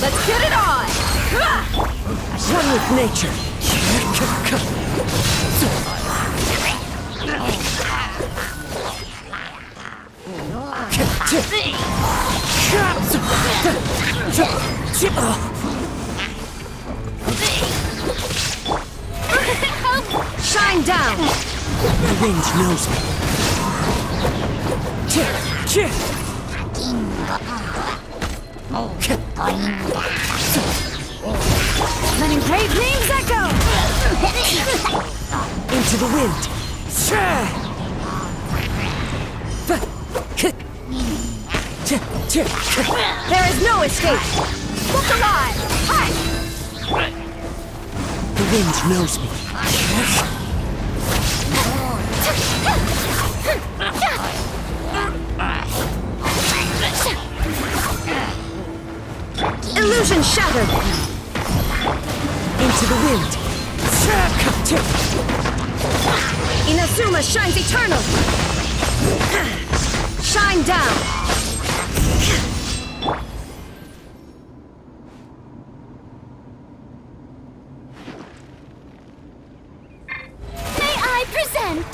Let's get it on! One with nature. Shine down! The wind knows me. Letting brave names echo! Into the wind. There is no escape! Look alive! Hi! The wind knows me. Illusion shattered! Into the wind. Inazuma shines eternal! Shine down! May I present?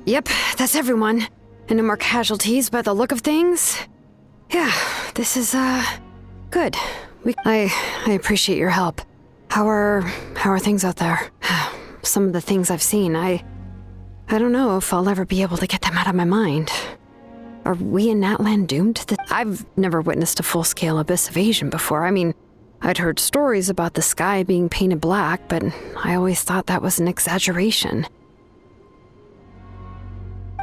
Yep, that's everyone. And no more casualties by the look of things. Yeah, this is, good. I appreciate your help. How are things out there? Some of the things I've seen, I don't know if I'll ever be able to get them out of my mind. Are we in Natlan doomed? I've never witnessed a full-scale abyss invasion before. I mean, I'd heard stories about the sky being painted black, but I always thought that was an exaggeration.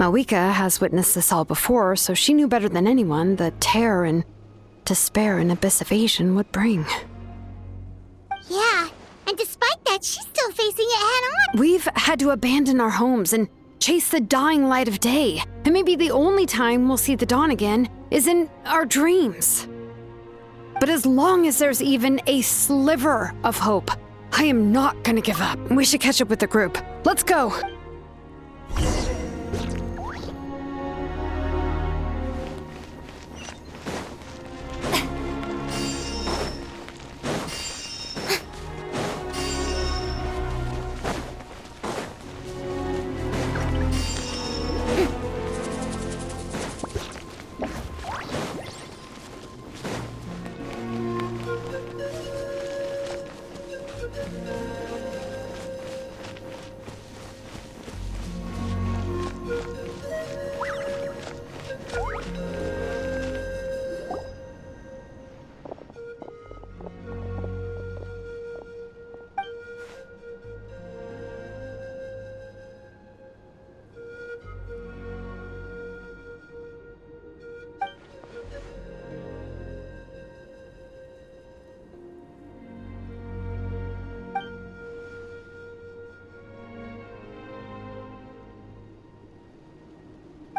Malwika has witnessed this all before, so she knew better than anyone the terror and despair an abyss invasion would bring. Yeah, and despite that, she's still facing it head-on. We've had to abandon our homes and chase the dying light of day. And maybe the only time we'll see the dawn again is in our dreams. But as long as there's even a sliver of hope, I am not gonna give up. We should catch up with the group. Let's go!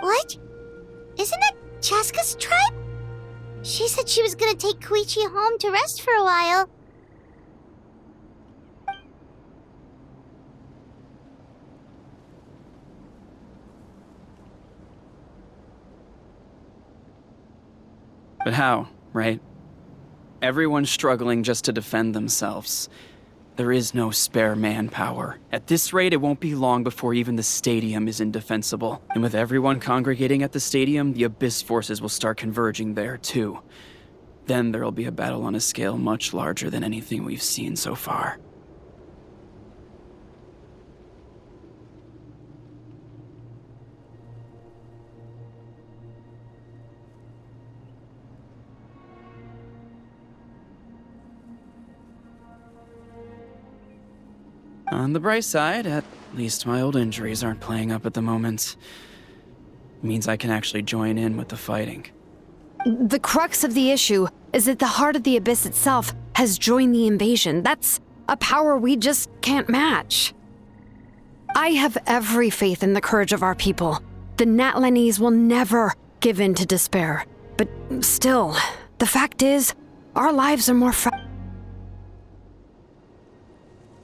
What? Isn't that Chaska's tribe? She said she was gonna take Koichi home to rest for a while. But how, right? Everyone's struggling just to defend themselves. There is no spare manpower. At this rate, it won't be long before even the stadium is indefensible. And with everyone congregating at the stadium, the Abyss forces will start converging there, too. Then there'll be a battle on a scale much larger than anything we've seen so far. On the bright side, at least my old injuries aren't playing up at the moment. Means I can actually join in with the fighting. The crux of the issue is at the heart of the Abyss itself. has joined the invasion. That's a power we just can't match. I have every faith in the courage of our people. The Natlanese will never give in to despair. But still, the fact is, our lives are more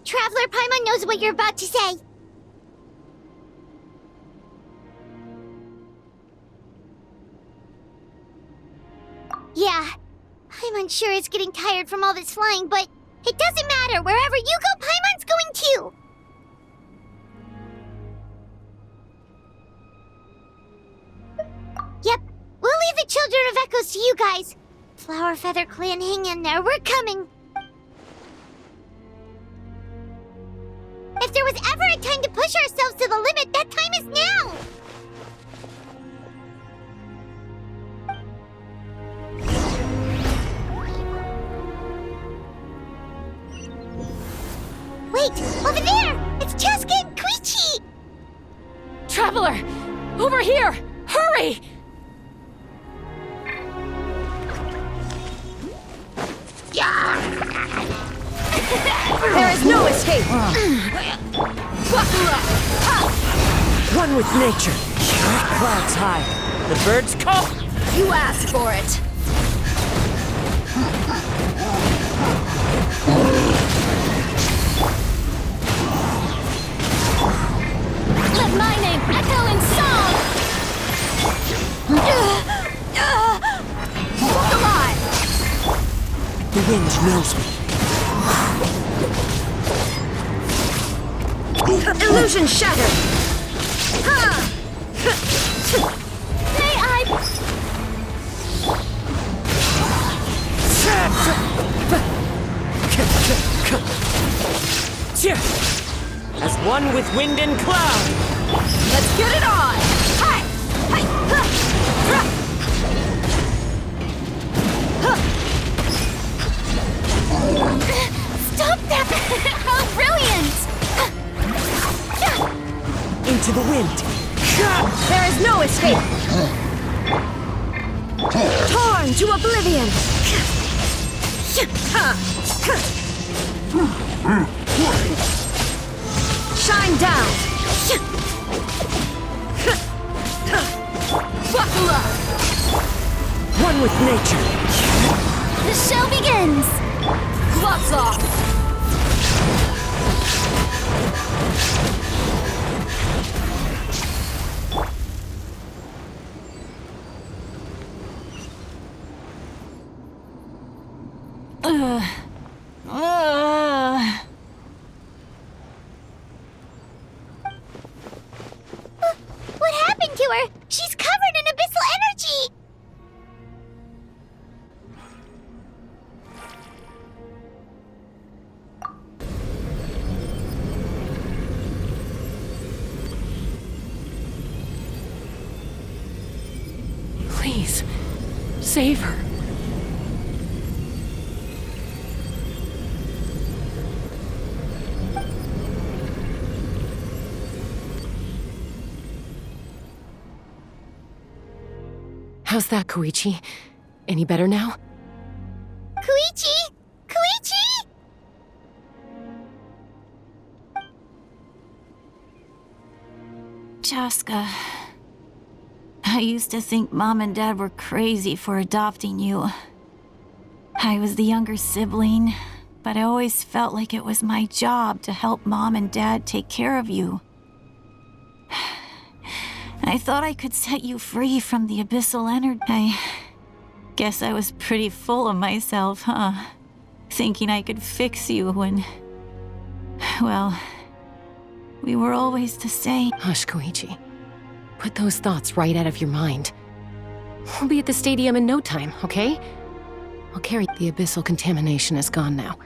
Traveler Paimon knows what you're about to say. Yeah, Paimon sure is getting tired from all this flying, but it doesn't matter. Wherever you go, Paimon's going too. Yep, we'll leave the Children of Echoes to you guys. Flower Feather Clan, hang in there. We're coming. If there was ever a time to push ourselves to the limit, that time is now! Wait! Over there! It's Cheska and Koichi! Traveler! Over here! Hurry! There is no escape! One with nature. Clouds high. The birds call. You asked for it! Let my name echo in song! Walk alive! The wind knows me. illusion shattered! May I... As one with wind and cloud. Let's get it on! Hi! Hi! Stop that! How brilliant! Into the wind. There is no escape! Torn to oblivion! Shine down! Buckle up! One with nature. The show begins! Gloves off! What happened to her? She's covered in abyssal energy! Please, save her. How's that, Koichi? Any better now? Koichi! Koichi! Chaska, I used to think Mom and Dad were crazy for adopting you. I was the younger sibling, but I always felt like it was my job to help Mom and Dad take care of you. I thought I could set you free from the abyssal energy. I guess I was pretty full of myself, huh? Thinking I could fix you when... well, we were always the same. Hush, Koichi. Put those thoughts right out of your mind. We'll be at the stadium in no time, okay? I'll carry... The abyssal contamination is gone now.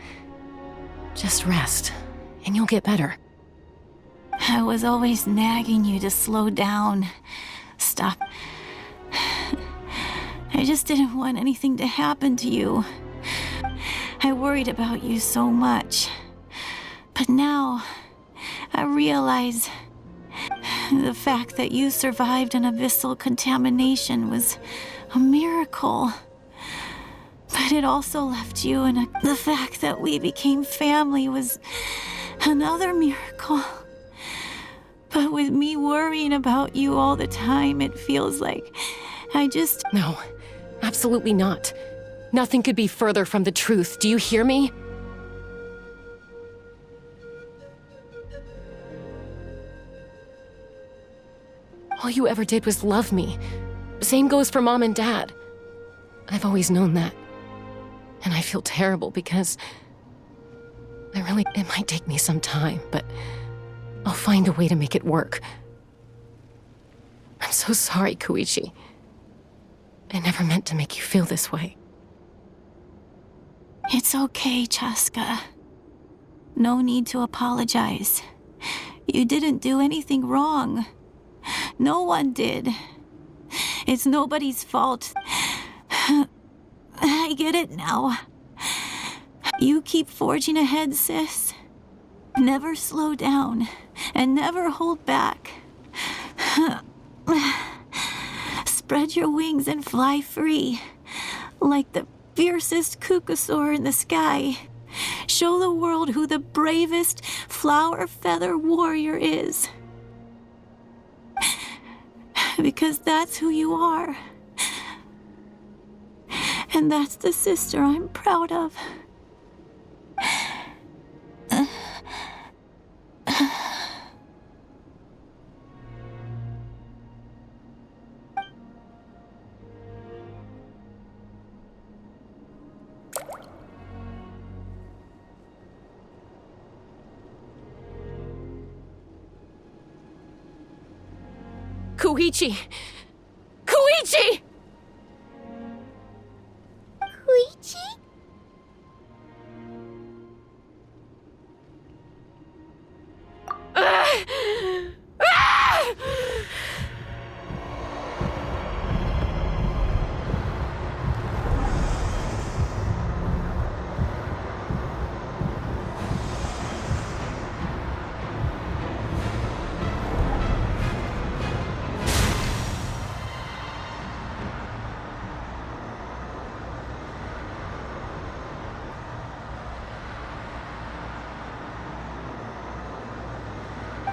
Just rest, and you'll get better. I was always nagging you to slow down. Stop. I just didn't want anything to happen to you. I worried about you so much. But now, I realize the fact that you survived an abyssal contamination was a miracle. But But it also left you, and the fact that we became family was another miracle. But with me worrying about you all the time, it feels like I just... No, absolutely not. Nothing could be further from the truth. Do you hear me? All you ever did was love me. Same goes for Mom and Dad. I've always known that. And I feel terrible because... It might take me some time, but I'll find a way to make it work. I'm so sorry, Koichi. I never meant to make you feel this way. It's okay, Chaska. No need to apologize. You didn't do anything wrong. No one did. It's nobody's fault. I get it now. You keep forging ahead, sis. Never slow down, and never hold back. Spread your wings and fly free, like the fiercest kukusaur in the sky. Show the world who the bravest flower feather warrior is. Because that's who you are. And that's the sister I'm proud of. Koichi! Koichi! Koichi?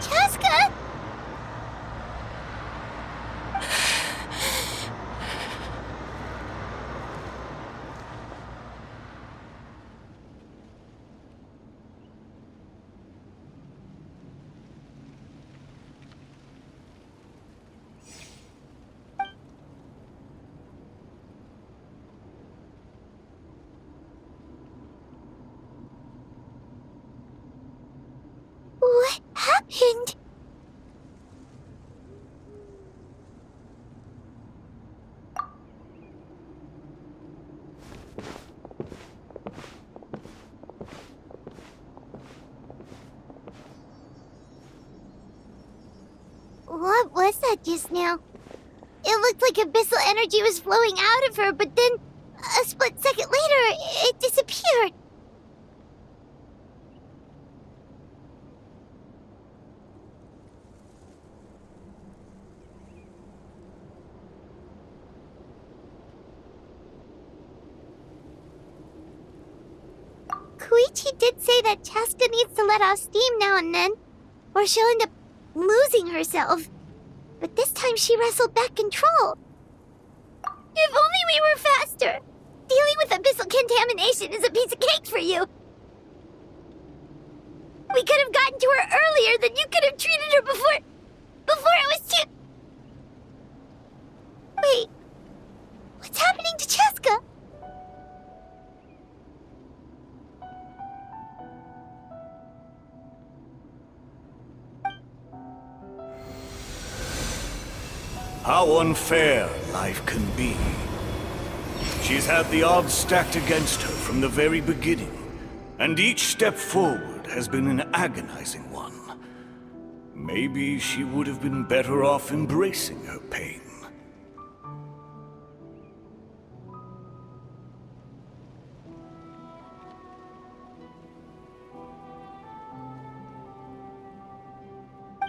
Chaska! What happened? What was that just now? It looked like abyssal energy was flowing out of her, but then a split second later, it disappeared. Koichi did say that Chaska needs to let off steam now and then, or she'll end up losing herself. But this time she wrestled back control. If only we were faster! Dealing with abyssal contamination is a piece of cake for you. We could have gotten to her earlier, then you could have treated her before it was too... Wait, what's happening to Chaska? How unfair life can be. She's had the odds stacked against her from the very beginning, and each step forward has been an agonizing one. Maybe she would have been better off embracing her pain.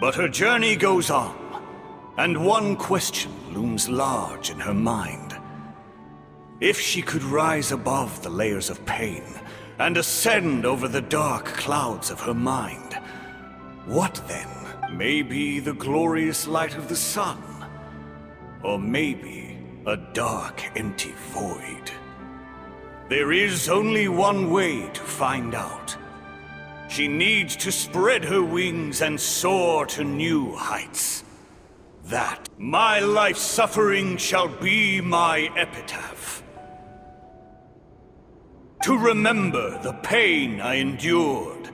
But her journey goes on, and one question looms large in her mind. If she could rise above the layers of pain and ascend over the dark clouds of her mind, what then? Maybe the glorious light of the sun? Or maybe a dark, empty void? There is only one way to find out. She needs to spread her wings and soar to new heights. That my life's suffering shall be my epitaph. To remember the pain I endured.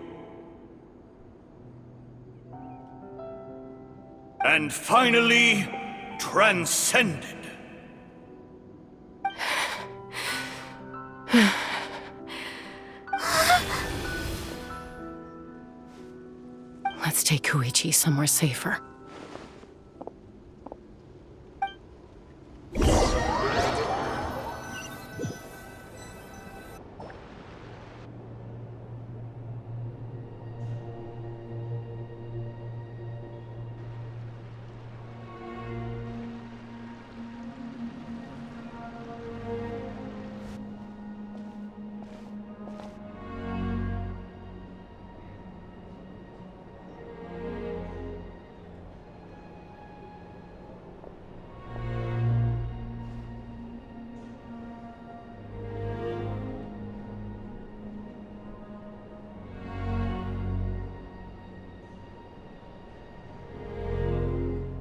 And finally, transcended. Let's take Koichi somewhere safer.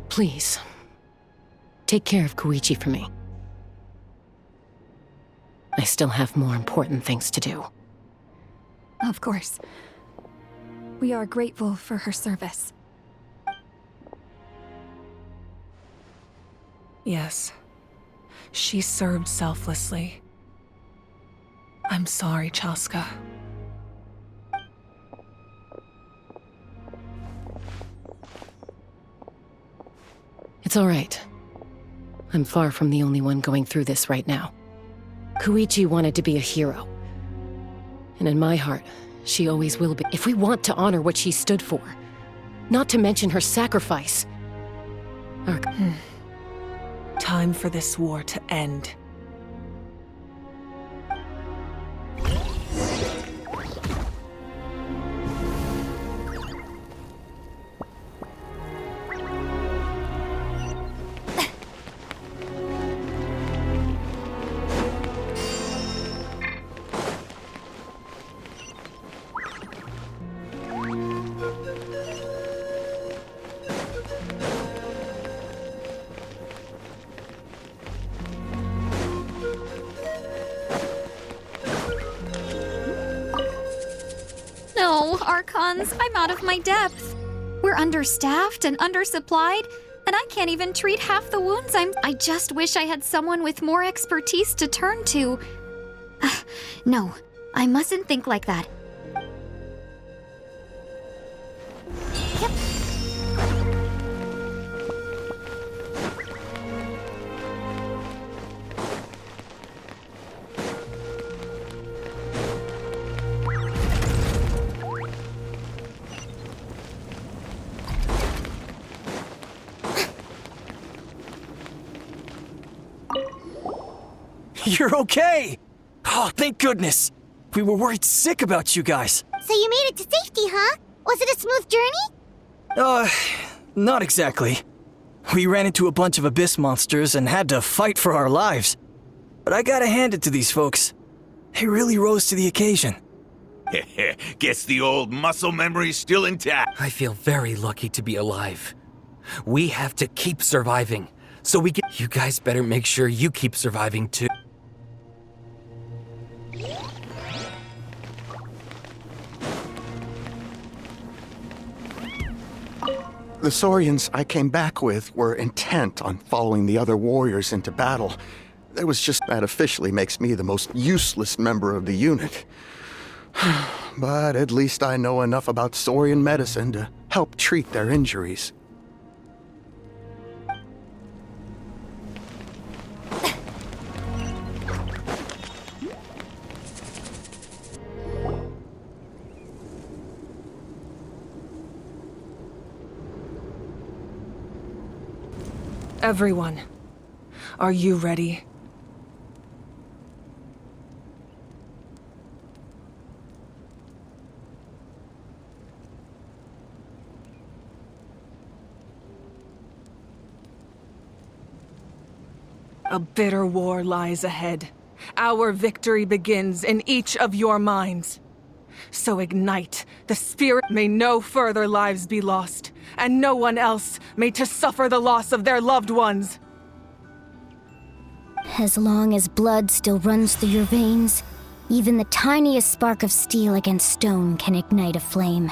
Please, take care of Koichi for me. I still have more important things to do. Of course. We are grateful for her service. Yes. She served selflessly. I'm sorry, Chaska. It's all right. I'm far from the only one going through this right now. Koichi wanted to be a hero. And in my heart, she always will be. If we want to honor what she stood for, not to mention her sacrifice. Time for this war to end. No, Archons, I'm out of my depth. We're understaffed and undersupplied, and I can't even treat half the wounds I just wish I had someone with more expertise to turn to. No, I mustn't think like that. Yep. You're okay! Oh, thank goodness! We were worried sick about you guys. So you made it to safety, huh? Was it a smooth journey? Not exactly. We ran into a bunch of abyss monsters and had to fight for our lives. But I gotta hand it to these folks. They really rose to the occasion. Guess the old muscle memory's still intact. I feel very lucky to be alive. We have to keep surviving, so we can— You guys better make sure you keep surviving too. The Saurians I came back with were intent on following the other warriors into battle. There was just— that officially makes me the most useless member of the unit. But at least I know enough about Saurian medicine to help treat their injuries. Everyone, are you ready? A bitter war lies ahead. Our victory begins in each of your minds. So ignite the spirit. May no further lives be lost, and no one else may to suffer the loss of their loved ones. As long as blood still runs through your veins, even the tiniest spark of steel against stone can ignite a flame.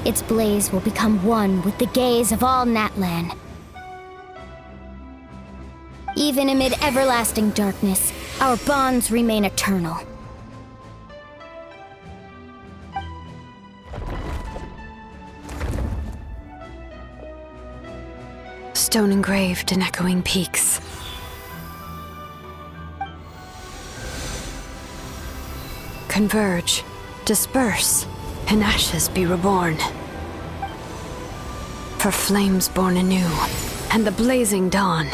Its blaze will become one with the gaze of all Natlan. Even amid everlasting darkness, our bonds remain eternal. Stone engraved in echoing peaks. Converge, disperse, in ashes be reborn. For flames born anew, and the blazing dawn.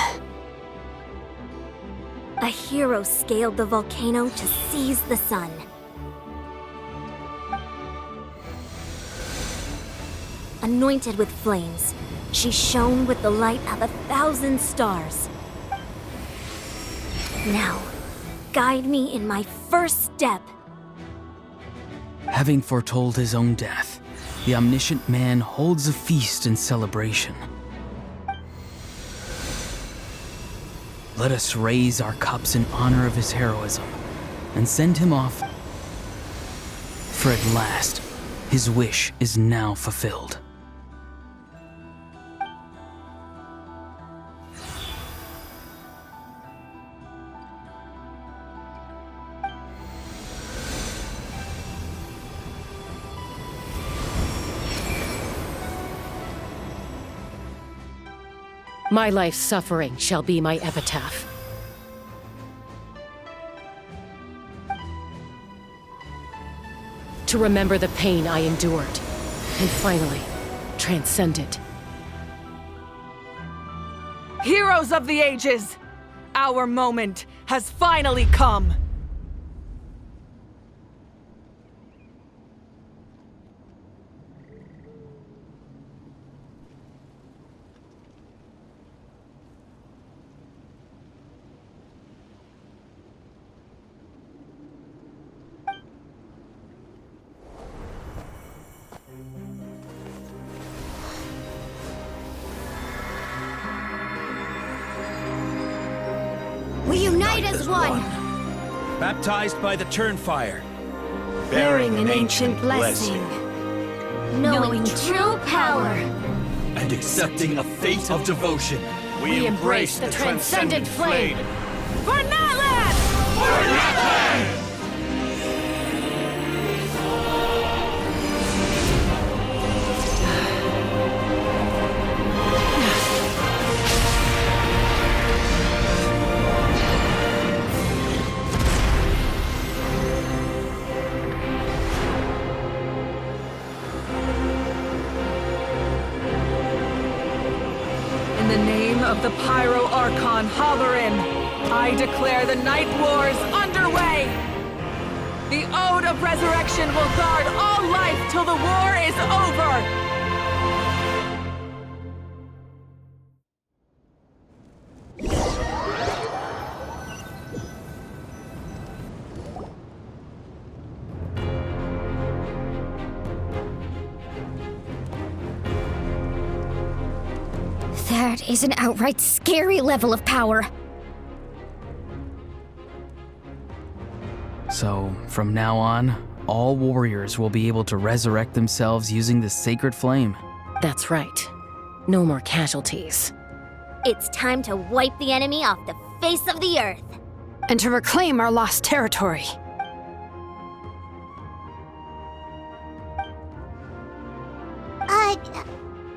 A hero scaled the volcano to seize the sun. Anointed with flames, she shone with the light of 1,000 stars. Now, guide me in my first step. Having foretold his own death, the omniscient man holds a feast in celebration. Let us raise our cups in honor of his heroism and send him off. For at last, his wish is now fulfilled. My life's suffering shall be my epitaph. To remember the pain I endured, and finally, transcend it. Heroes of the ages! Our moment has finally come! We unite as one! Baptized by the Turnfire. Bearing an ancient blessing. Knowing true power. And accepting a fate of devotion. We embrace the transcendent flame. For Natlan! For Natlan! In the name of the Pyro Archon Halloran, I declare the Night Wars underway! The Ode of Resurrection will guard all life till the war is over! That is an outright scary level of power. So, from now on, all warriors will be able to resurrect themselves using this sacred flame. That's right. No more casualties. It's time to wipe the enemy off the face of the earth. And to reclaim our lost territory.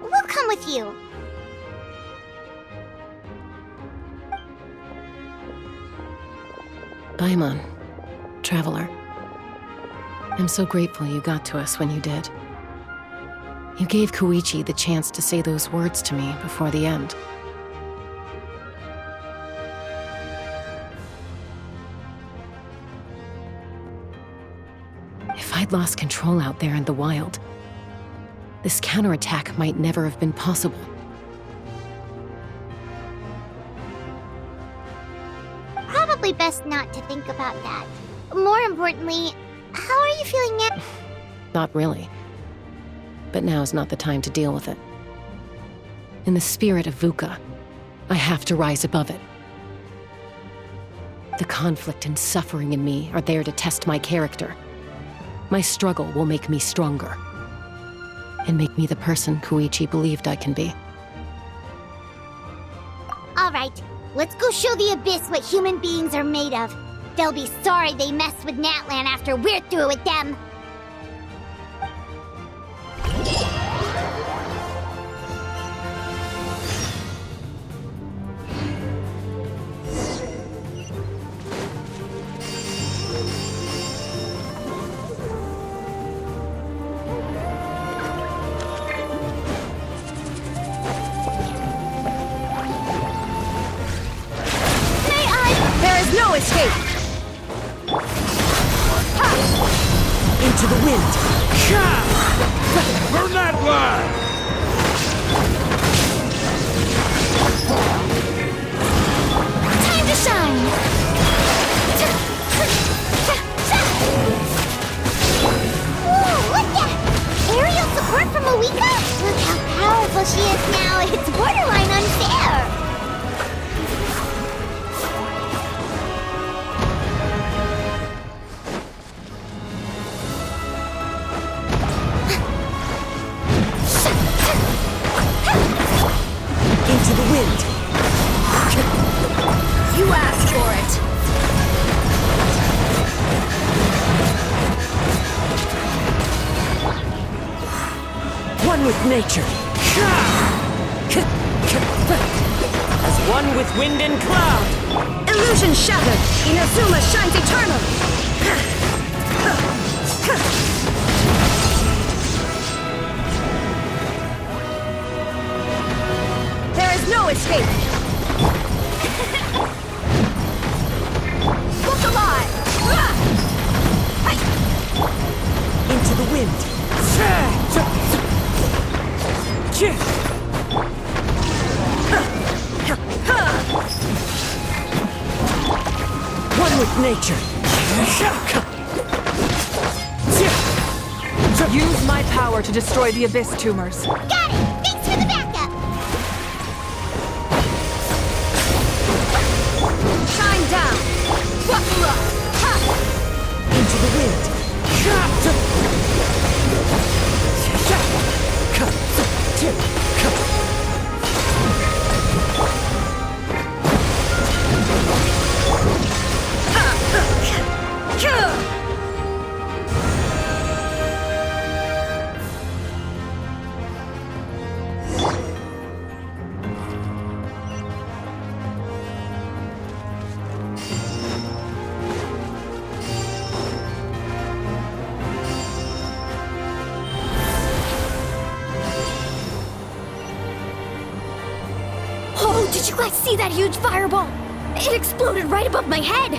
We'll come with you. Paimon, traveler. I'm so grateful you got to us when you did. You gave Koichi the chance to say those words to me before the end. If I'd lost control out there in the wild, this counterattack might never have been possible. Probably best not to think about that. More importantly, how are you feeling now? Not really. But now's not the time to deal with it. In the spirit of VUCA, I have to rise above it. The conflict and suffering in me are there to test my character. My struggle will make me stronger. And make me the person Koichi believed I can be. Alright, let's go show the Abyss what human beings are made of. They'll be sorry they messed with Natlan after we're through with them. No escape! Into the wind! Burn that line! Time to shine! Whoa, look at! Aerial support from Awika? Look how powerful she is now. It's borderline unfair! Into the wind. You asked for it. One with nature. As one with wind and cloud. Illusion shattered. Inazuma shines eternal. No escape! Look alive! Into the wind! One with nature! Use my power to destroy the Abyss tumors. Got it! Thanks for the backup! Shine down! Buckle up! Ha! Into the wind! Did you guys see that huge fireball? It exploded right above my head!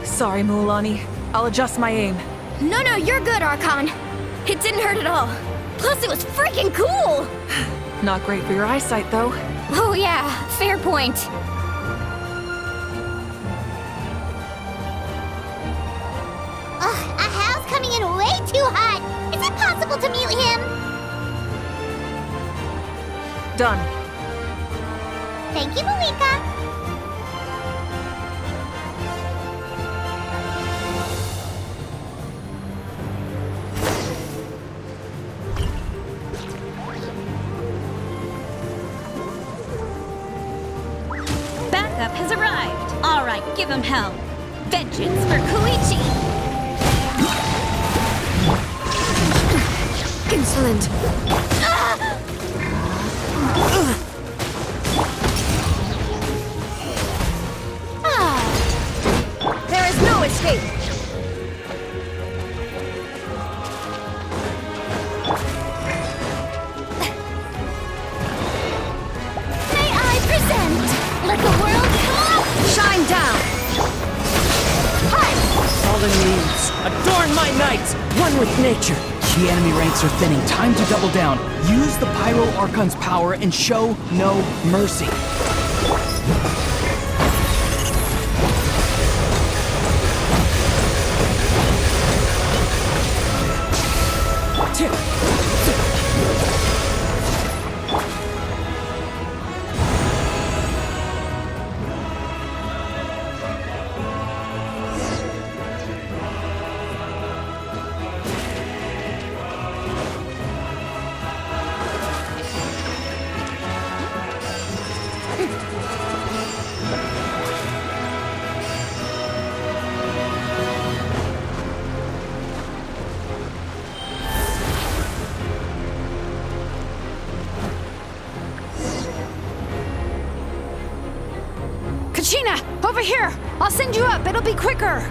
Sorry, Mualani. I'll adjust my aim. No, you're good, Archon. It didn't hurt at all. Plus, it was freaking cool! Not great for your eyesight, though. Oh yeah, fair point. Ugh, Ahal's coming in way too hot! Is it possible to mute him? Done. Thank you, Malika. Backup has arrived. All right, give him hell. Vengeance for Koichi. Insolent. There is no escape. May I present? Let the world come! Shine down. Hi! Fallen leaves, adorn my night. One with nature. The enemy ranks are thinning. Time to double down. Use the Pyro Archon's power and show no mercy. Kachina, over here! I'll send you up, it'll be quicker!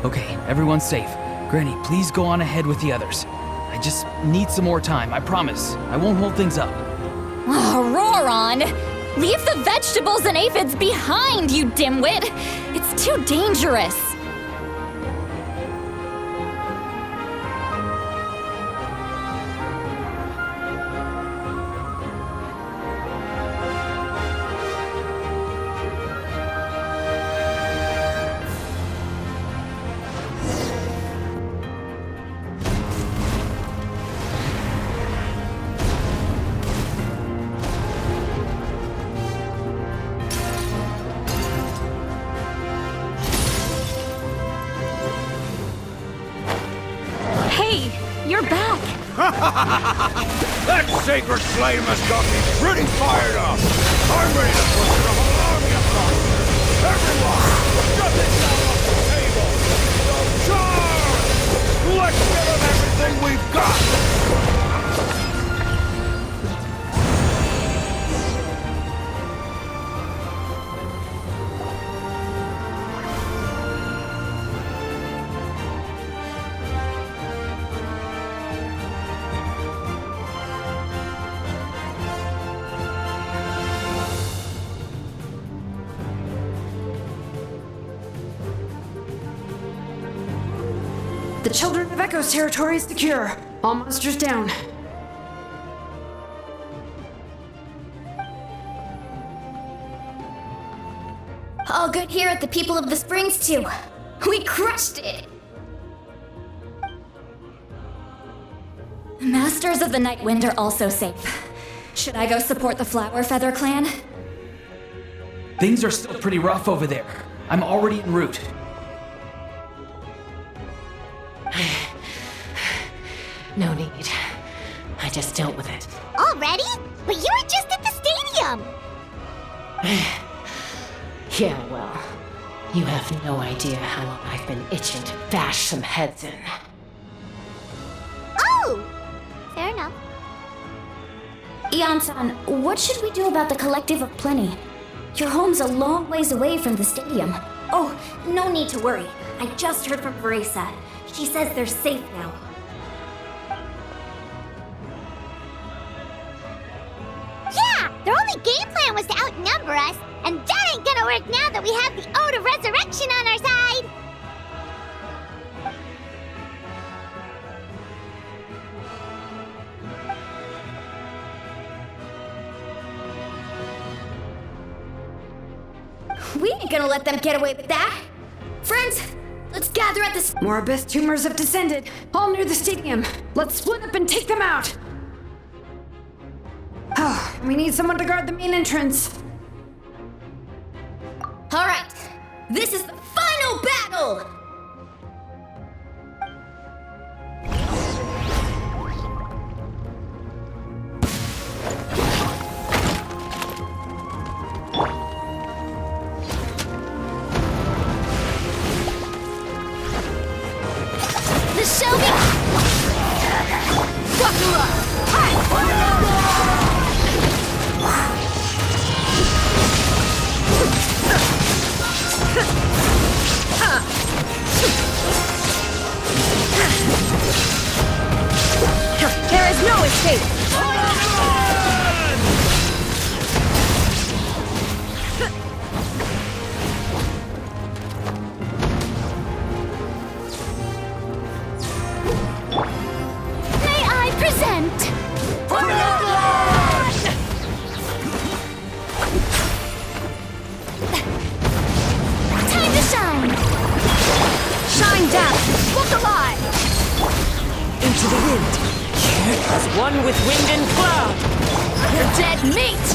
Okay, everyone's safe. Granny, please go on ahead with the others. I just need some more time, I promise. I won't hold things up. Oh, Roron! Leave the vegetables and aphids behind, you dimwit! It's too dangerous! That sacred flame has got me pretty fired up! I'm ready to put the whole army across here! Everyone, get this down off the table! So charge! Let's give them everything we've got! The Children of Echo's territory is secure. All monsters down. All good here at the People of the Springs, too. We crushed it! Masters of the Night Wind are also safe. Should I go support the Flower Feather clan? Things are still pretty rough over there. I'm already en route. No need. I just dealt with it. Already? But you were just at the stadium! Yeah, well, you have no idea how long I've been itching to bash some heads in. Oh! Fair enough. Ian-san, what should we do about the Collective of Plenty? Your home's a long ways away from the stadium. Oh, no need to worry. I just heard from Veresa. She says they're safe now. Yeah! Their only game plan was to outnumber us, and that ain't gonna work now that we have the Ode of Resurrection on our side! We ain't gonna let them get away with that! Friends, let's gather at the... More abyss tumors have descended, all near the stadium. Let's split up and take them out! Oh, we need someone to guard the main entrance. Alright, this is the final battle! The Shelby! There is no escape! As one with wind and cloud! You're dead meat!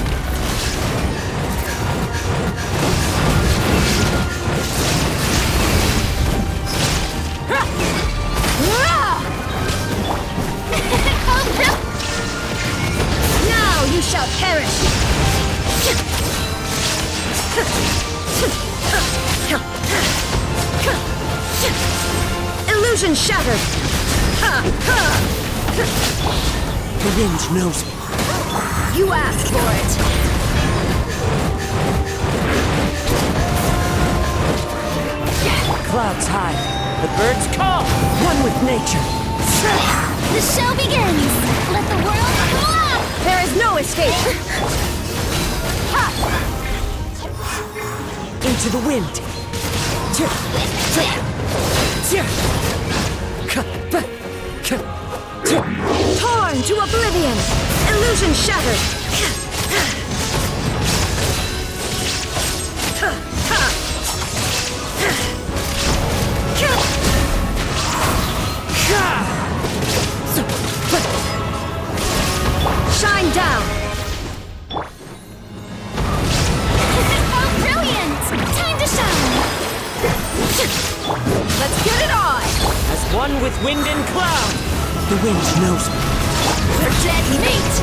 Now you shall perish! Illusion shattered! The wind knows me. You asked for it! Clouds high, the birds call, one with nature. The show begins! Let the world come alive! There is no escape! Into the wind. Torn to oblivion! Illusion shattered! Shine down! How brilliant! Time to shine! Let's get it on! As one with wind and cloud, the wind knows me. We're dead meat!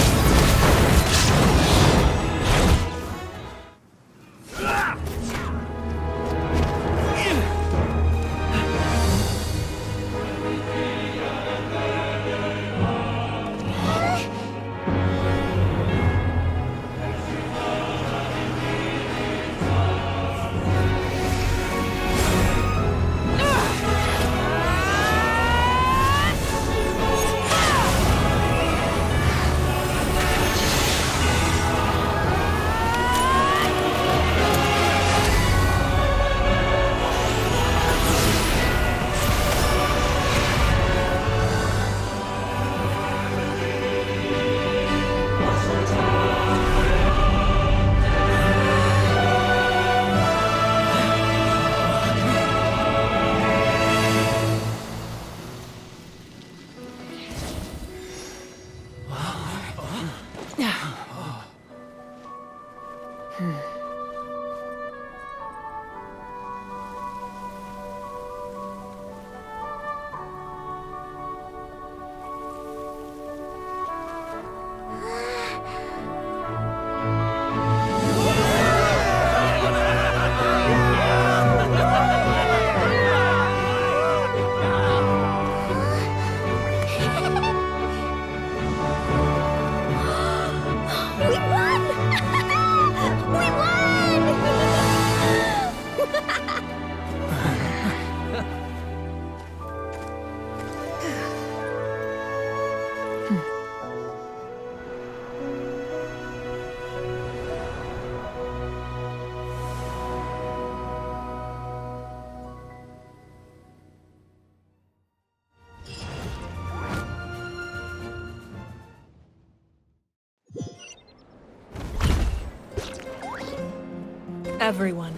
Everyone,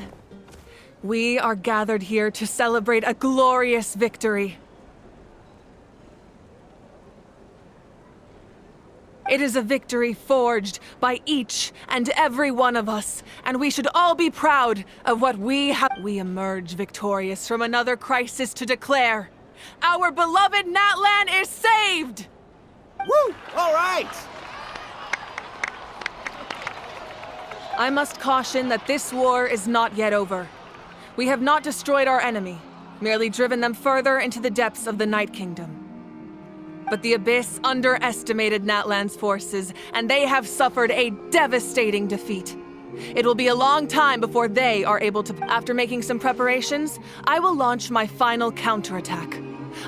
we are gathered here to celebrate a glorious victory. It is a victory forged by each and every one of us, and we should all be proud of what we have. We emerge victorious from another crisis to declare, our beloved Natlan is saved! Woo! All right! I must caution that this war is not yet over. We have not destroyed our enemy, merely driven them further into the depths of the Night Kingdom. But the Abyss underestimated Natlan's forces, and they have suffered a devastating defeat. It will be a long time before they are able to. After making some preparations, I will launch my final counterattack.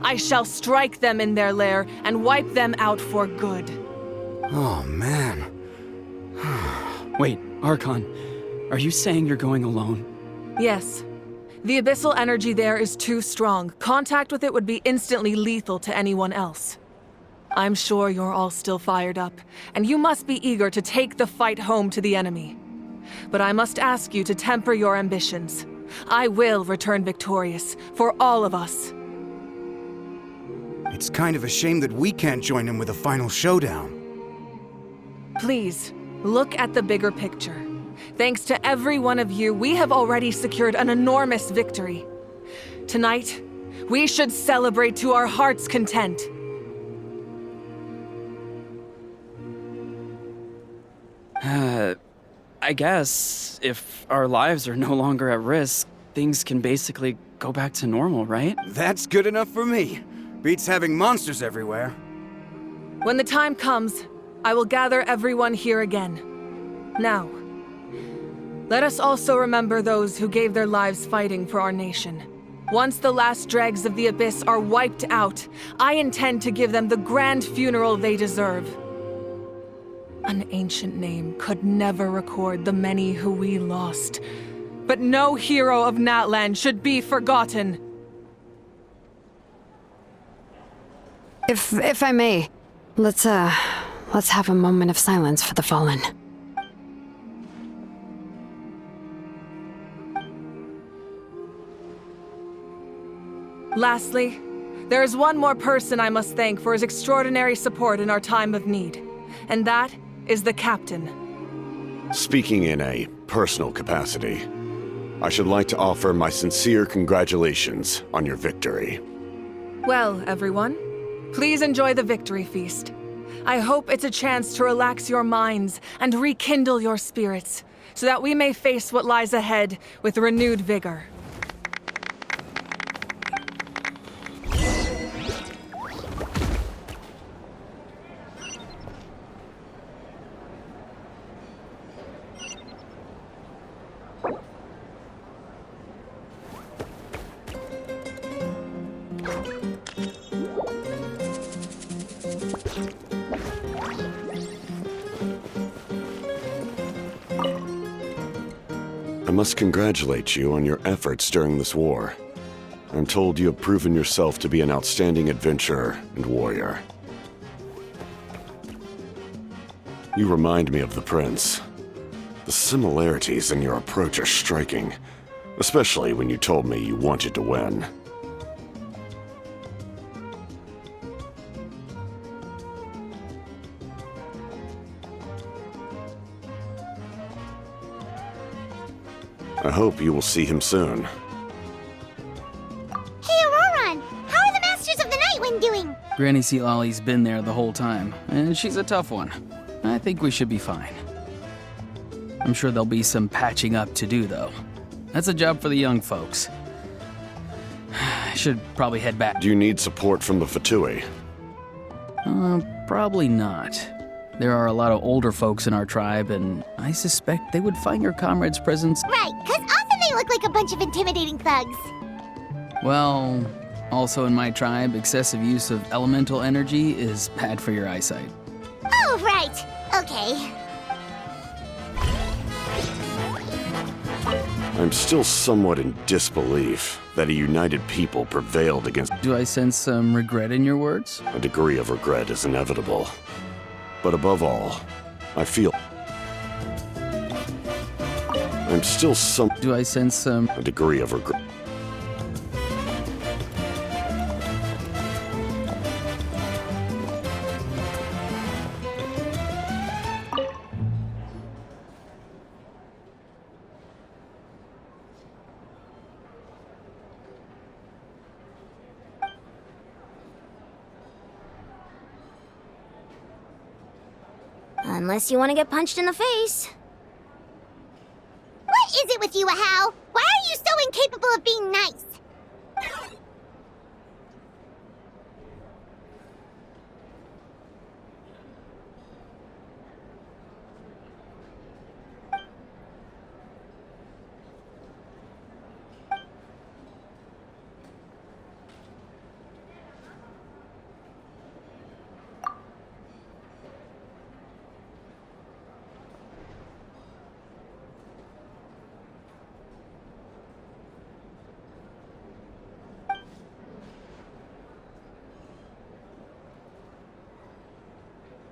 I shall strike them in their lair and wipe them out for good. Oh, man. Wait, Archon, are you saying you're going alone? Yes. The abyssal energy there is too strong. Contact with it would be instantly lethal to anyone else. I'm sure you're all still fired up, and you must be eager to take the fight home to the enemy. But I must ask you to temper your ambitions. I will return victorious, for all of us. It's kind of a shame that we can't join him with a final showdown. Please, look at the bigger picture. Thanks to every one of you, we have already secured an enormous victory. Tonight, we should celebrate to our heart's content. I guess if our lives are no longer at risk, things can basically go back to normal, right? That's good enough for me. Beats having monsters everywhere. When the time comes, I will gather everyone here again. Now, let us also remember those who gave their lives fighting for our nation. Once the last dregs of the Abyss are wiped out, I intend to give them the grand funeral they deserve. An ancient name could never record the many who we lost, but no hero of Natlan should be forgotten. If I may, let's have a moment of silence for the fallen. Lastly, there is one more person I must thank for his extraordinary support in our time of need, and that is the Captain. Speaking in a personal capacity, I should like to offer my sincere congratulations on your victory. Well, everyone, please enjoy the victory feast. I hope it's a chance to relax your minds and rekindle your spirits, so that we may face what lies ahead with renewed vigor. I must congratulate you on your efforts during this war. I'm told you have proven yourself to be an outstanding adventurer and warrior. You remind me of the Prince. The similarities in your approach are striking, especially when you told me you wanted to win. I hope you will see him soon. Hey, Auroran! How are the Masters of the Nightwind doing? Granny Sealolly's been there the whole time, and she's a tough one. I think we should be fine. I'm sure there'll be some patching up to do, though. That's a job for the young folks. I should probably head back. Do you need support from the Fatui? Probably not. There are a lot of older folks in our tribe, and I suspect they would find your comrade's presence... Right, because often they look like a bunch of intimidating thugs. Well, also in my tribe, excessive use of elemental energy is bad for your eyesight. Oh, right. Okay. I'm still somewhat in disbelief that a united people prevailed against... Do I sense some regret in your words? A degree of regret is inevitable. But above all, I feel... I'm still some... Do I sense some... A degree of regret. Unless you want to get punched in the face. What is it with you, Ahau? Why are you so incapable of being nice?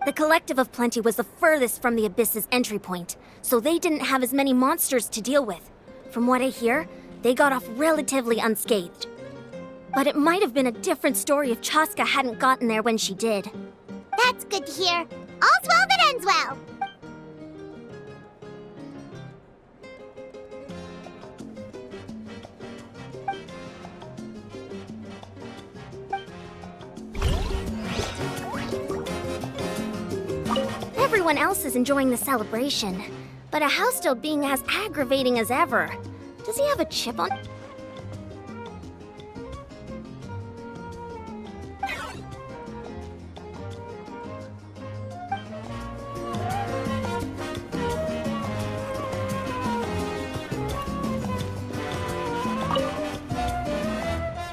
The Collective of Plenty was the furthest from the Abyss's entry point, so they didn't have as many monsters to deal with. From what I hear, they got off relatively unscathed. But it might have been a different story if Chaska hadn't gotten there when she did. That's good to hear. All's well that ends well. Everyone else is enjoying the celebration, but a house still being as aggravating as ever. Does he have a chip on?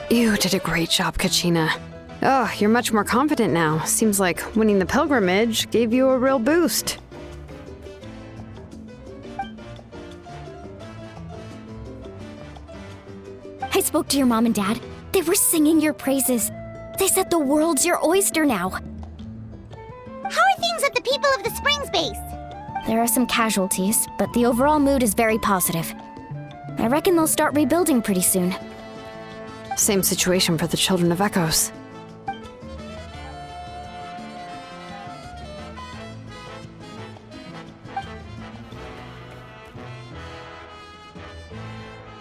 You did a great job, Kachina. Oh, you're much more confident now. Seems like winning the pilgrimage gave you a real boost. I spoke to your mom and dad. They were singing your praises. They said the world's your oyster now. How are things at the People of the Springs base? There are some casualties, but the overall mood is very positive. I reckon they'll start rebuilding pretty soon. Same situation for the Children of Echoes.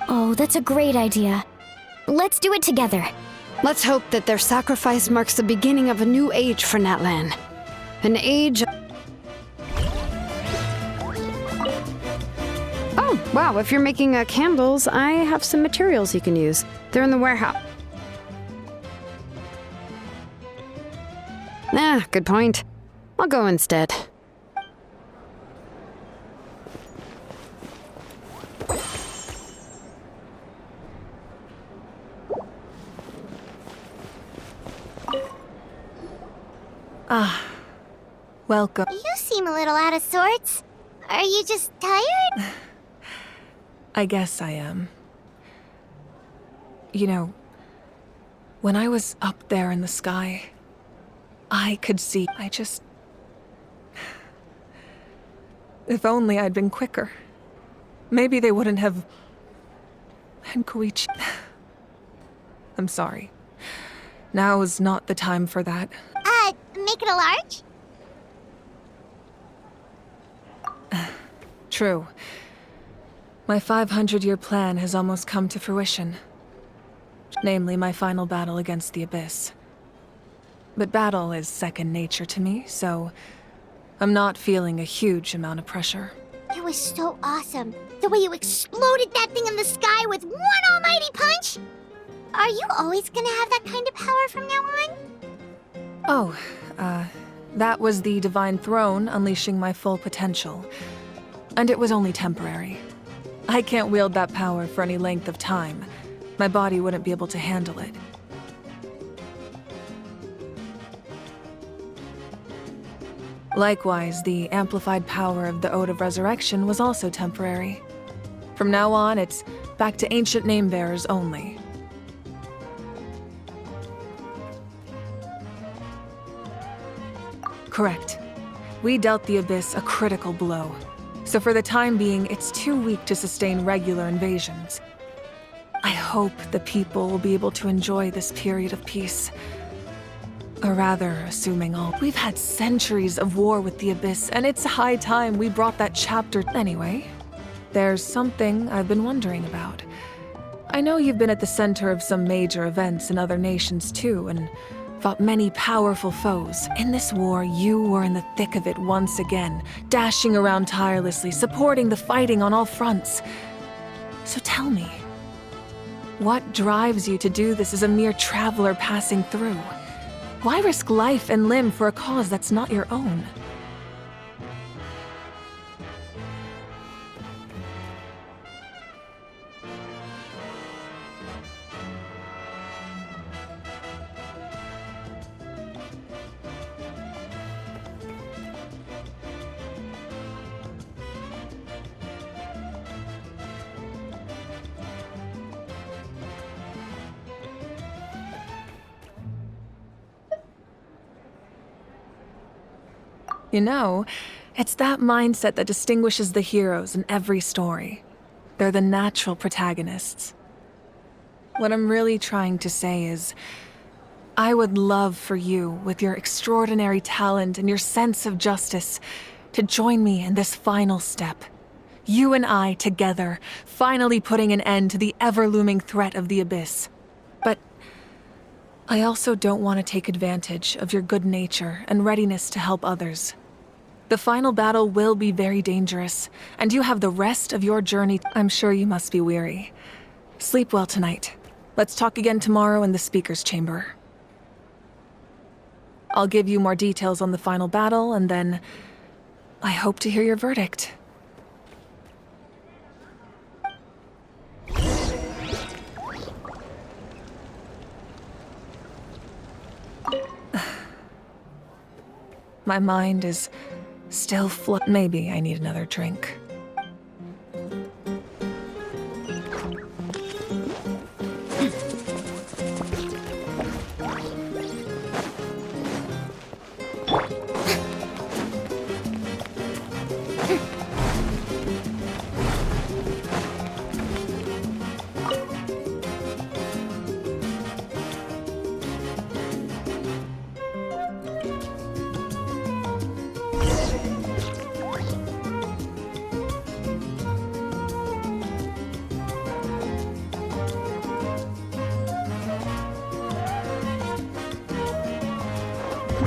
Oh, that's a great idea. Let's do it together. Let's hope that their sacrifice marks the beginning of a new age for Natlan. An age... Oh, wow, if you're making candles, I have some materials you can use. They're in the warehouse. Ah, good point. I'll go instead. Ah, welcome. You seem a little out of sorts. Are you just tired? I guess I am. You know, when I was up there in the sky, I could see. If only I'd been quicker. Maybe they wouldn't have... And Koichi... I'm sorry. Now is not the time for that. Make it a large? True. My 500-year plan has almost come to fruition. Namely, my final battle against the Abyss. But battle is second nature to me, so I'm not feeling a huge amount of pressure. It was so awesome. The way you exploded that thing in the sky with one almighty punch! Are you always gonna have that kind of power from now on? Oh, that was the Divine Throne unleashing my full potential. And it was only temporary. I can't wield that power for any length of time. My body wouldn't be able to handle it. Likewise, the amplified power of the Ode of Resurrection was also temporary. From now on, it's back to ancient name-bearers only. Correct. We dealt the Abyss a critical blow. So for the time being, it's too weak to sustain regular invasions. I hope the people will be able to enjoy this period of peace. Or rather, assuming all... We've had centuries of war with the Abyss, and it's high time we brought that chapter... Anyway, there's something I've been wondering about. I know you've been at the center of some major events in other nations too, and fought many powerful foes. In this war, you were in the thick of it once again, dashing around tirelessly, supporting the fighting on all fronts. So tell me, what drives you to do this as a mere traveler passing through? Why risk life and limb for a cause that's not your own? You know, it's that mindset that distinguishes the heroes in every story. They're the natural protagonists. What I'm really trying to say is, I would love for you, with your extraordinary talent and your sense of justice, to join me in this final step. You and I together, finally putting an end to the ever-looming threat of the Abyss. But I also don't want to take advantage of your good nature and readiness to help others. The final battle will be very dangerous, and you have the rest of your journey. I'm sure you must be weary. Sleep well tonight. Let's talk again tomorrow in the speaker's chamber. I'll give you more details on the final battle, and then I hope to hear your verdict. My mind is still maybe I need another drink.